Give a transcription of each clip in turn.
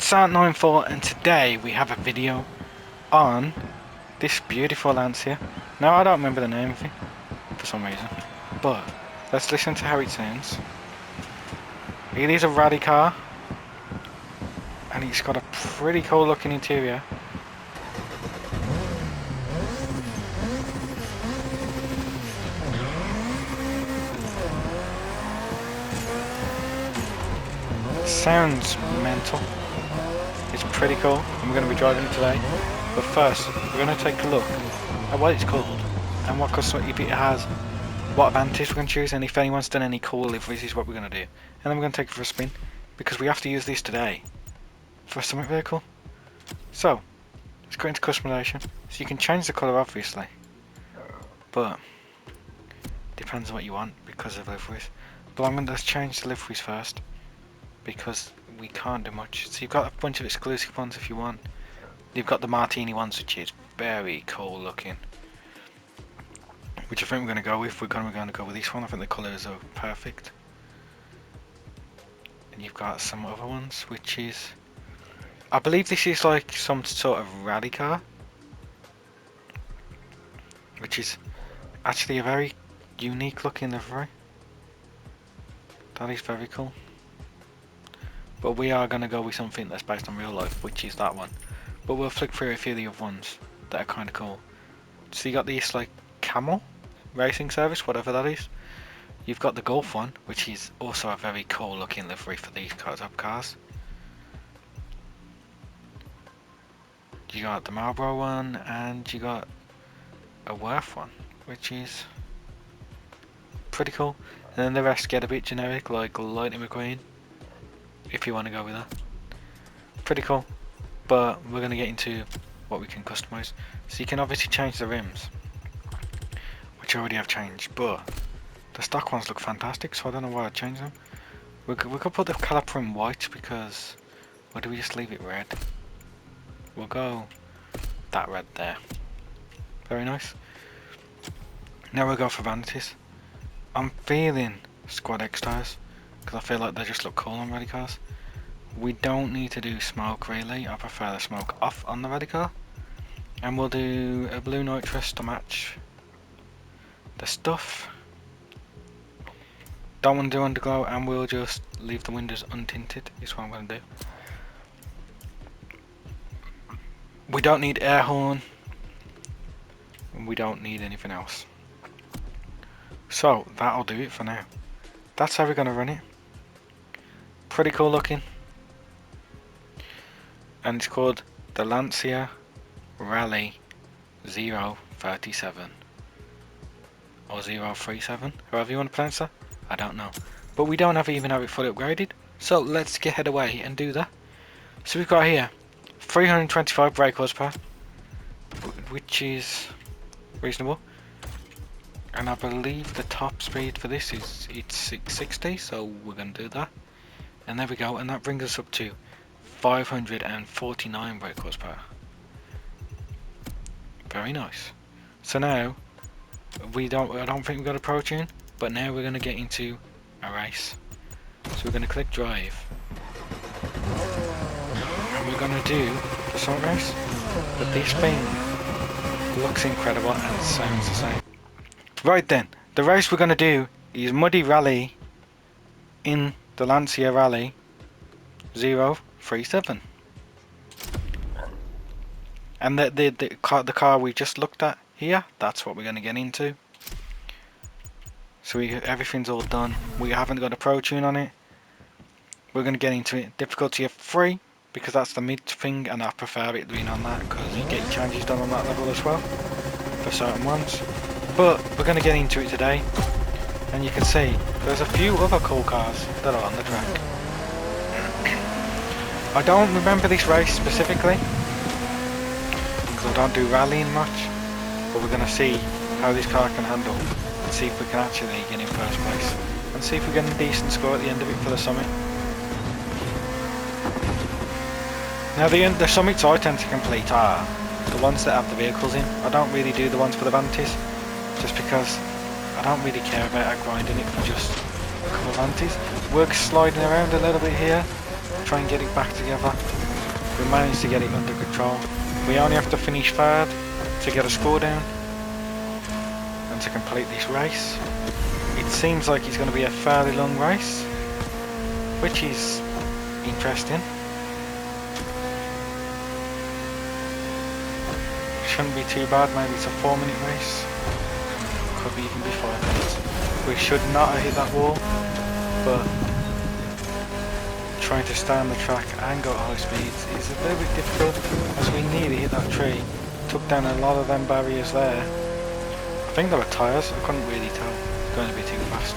Sat94, and today we have a video on this beautiful Lancia. Now I don't remember the name of it for some reason, but let's listen to how it sounds. It is a rally car and it's got a pretty cool looking interior. Sounds mental. It's pretty cool and we're going to be driving it today. But first we're going to take a look at what it's called and what if it has, what advantage we're going to choose, and if anyone's done any cool liveries is what we're going to do. And then we're going to take it for a spin because we have to use this today for a summit vehicle. So let's go into customization. So you can change the colour obviously, but depends on what you want because of liveries. But I'm going to change the liveries first, because we can't do much. So you've got a bunch of exclusive ones if you want. You've got the Martini ones, which is very cool looking, which I think we're going to go with. We're going to go with this one. I think the colours are perfect. And you've got some other ones, which is, I believe this is like some sort of rally car, which is actually a very unique looking livery. That is very cool. But we are going to go with something that's based on real life, which is that one. But we'll flick through a few of the other ones that are kind of cool. So you got this like camel racing service, whatever that is. You've got the Golf one, which is also a very cool looking livery for these type of cars. You got the Marlboro one, and you got a Worth one, which is pretty cool. And then the rest get a bit generic, like Lightning McQueen, if you want to go with that. Pretty cool. But we're going to get into what we can customize. So you can obviously change the rims, which I already have changed, but the stock ones look fantastic, so I don't know why I changed them. We could put the caliper in white, because, or do we just leave it red? We'll go that red there. Very nice. Now we'll go for vanities. I'm feeling Squad X tires, because I feel like they just look cool on rally cars. We don't need to do smoke really, I prefer the smoke off on the rally car. And we'll do a blue nitrous to match the stuff. Don't want to do underglow, and we'll just leave the windows untinted, is what I'm going to do. We don't need air horn, and we don't need anything else. So that'll do it for now. That's how we're going to run it. Pretty cool looking. And it's called the Lancia Rally 037 or 037, however you want to pronounce that. I don't know, but we don't even have it fully upgraded, so let's get head away and do that. So we've got here 325 brake horsepower, which is reasonable, and I believe the top speed for this is 660, so we're going to do that. And there we go, and that brings us up to 549 brake horsepower. Very nice. So now I don't think we've got a pro tune, but now we're going to get into a race. So we're going to click drive, and we're going to do the summit race. But this thing looks incredible and sounds the same. Right then, the race we're going to do is Muddy Rally in the Lancia Rally 037. And the car we just looked at here, that's what we're going to get into. So everything's all done. We haven't got a pro tune on it. We're going to get into it. Difficulty of 3, because that's the mid thing, and I prefer it being on that because you get your changes done on that level as well for certain ones. But we're going to get into it today, and you can see there's a few other cool cars that are on the track. I don't remember this race specifically because I don't do rallying much, but we're going to see how this car can handle and see if we can actually get in first place and see if we get a decent score at the end of it for the summit. Now the summits I tend to complete are the ones that have the vehicles in. I don't really do the ones for the vanities, just because I don't really care about grinding it for just a couple of vanities. We're sliding around a little bit here, try and get it back together. we managed to get it under control. We only have to finish third to get a score down and to complete this race. It seems like it's going to be a fairly long race, which is interesting. Shouldn't be too bad. Maybe it's a 4-minute race, could be even be 5 minutes. We should not have hit that wall, but trying to stay on the track and go at high speeds is a little bit difficult, as we nearly hit that tree. Took down a lot of them barriers there. I think there were tyres, I couldn't really tell. It's going to be too fast.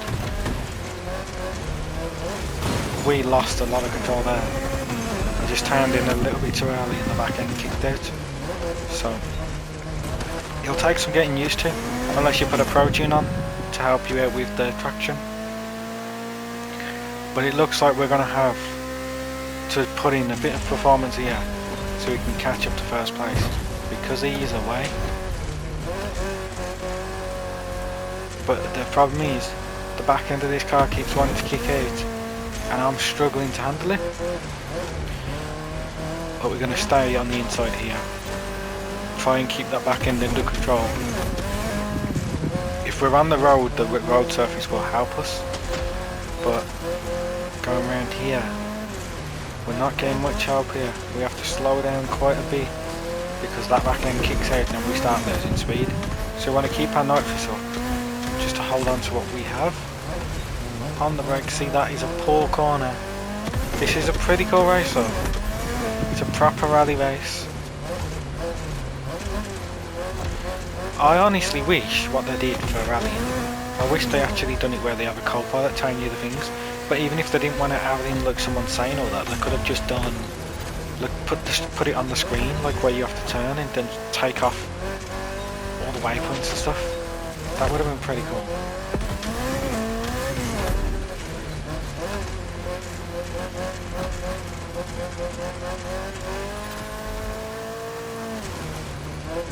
We lost a lot of control there. I just turned in a little bit too early and the back end kicked out. So it'll take some getting used to, unless you put a Pro Tune on to help you out with the traction. But it looks like we're going to have to put in a bit of performance here so we can catch up to first place, because he is away. But the problem is the back end of this car keeps wanting to kick out and I'm struggling to handle it. But we're going to stay on the inside here, try and keep that back end under control. If we're on the road surface will help us, but going around here we're not getting much help here. We have to slow down quite a bit because that back end kicks out and we start losing speed. So we want to keep our nitrous up just to hold on to what we have. On the brake, see, that is a poor corner. This is a pretty cool race though. It's a proper rally race. I honestly wish what they did for rallying, I wish they actually done it where they have a co-pilot telling you the things. But even if they didn't want to have it in like someone saying all that, they could have just done, like put it on the screen, like where you have to turn and then take off all the waypoints and stuff. That would have been pretty cool.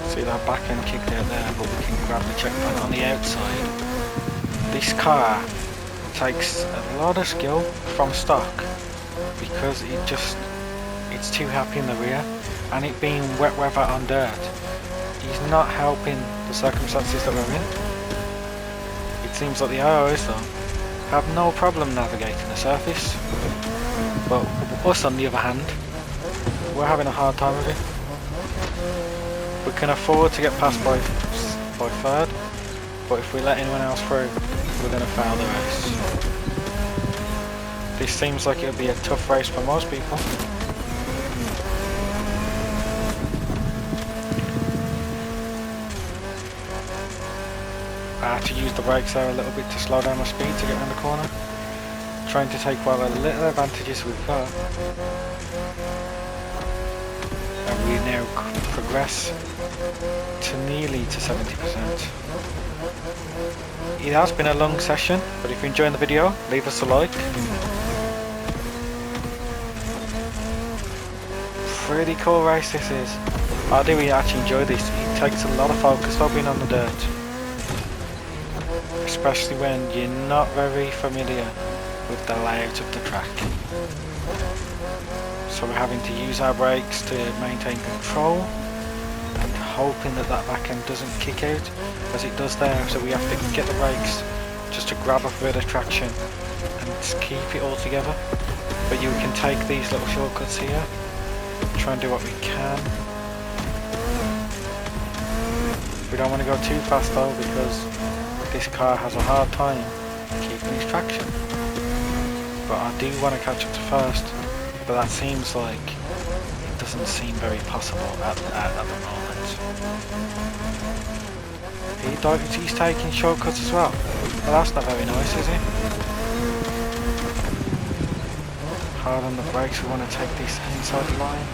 See that back end kicked out there, but we can grab the checkpoint on the outside. This car takes a lot of skill from stock because it's too happy in the rear, and it being wet weather on dirt is not helping the circumstances that we're in. It seems like the IOs though have no problem navigating the surface, but us on the other hand, we're having a hard time with it. We can afford to get passed by third, but if we let anyone else through, we're going to fail the race. This seems like it'll be a tough race for most people. I had to use the brakes there a little bit to slow down my speed to get around the corner. Trying to take what little advantages we've got. And we now progress to nearly to 70%. It has been a long session, but if you're enjoying the video, leave us a like. Pretty cool race this is. I do actually enjoy this. It takes a lot of focus though being on the dirt, especially when you're not very familiar with the layout of the track. So we're having to use our brakes to maintain control and hoping that that back end doesn't kick out as it does there. So we have to get the brakes just to grab a bit of traction and just keep it all together. But you can take these little shortcuts here, try and do what we can. We don't want to go too fast though, because this car has a hard time keeping its traction. But I do want to catch up to first, but that seems like it doesn't seem very possible at the moment. He's taking shortcuts as well. Well, that's not very nice, is it? Hard on the brakes, we want to take this inside the line.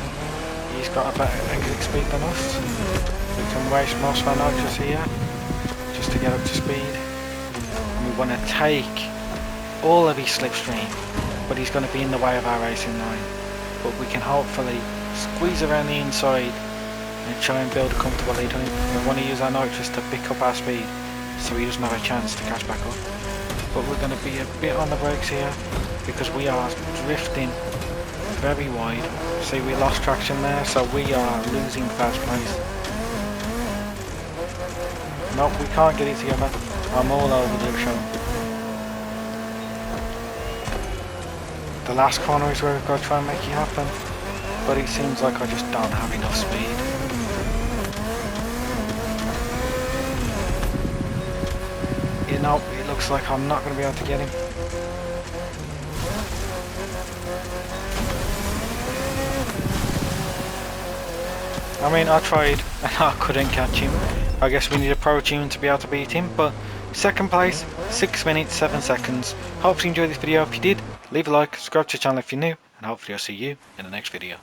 He's got a better exit speed than us. We can waste most of our nitrous here just to get up to speed. And we want to take all of his slipstream, but he's going to be in the way of our racing line. But we can hopefully squeeze around the inside and try and build a comfortable lead on him. We want to use our nitrous to pick up our speed so he doesn't have a chance to catch back up. But we're going to be a bit on the brakes here because we are drifting very wide. See, we lost traction there, so we are losing fast place. Nope, we can't get it together. I'm all over the show. The last corner is where we've got to try and make it happen, but it seems like I just don't have enough speed. You know, it looks like I'm not going to be able to get him. I mean, I tried and I couldn't catch him. I guess we need a pro tune to be able to beat him, but second place, 6 minutes 7 seconds. Hopefully you enjoyed this video. If you did, leave a like, subscribe to the channel if you're new, and hopefully I'll see you in the next video.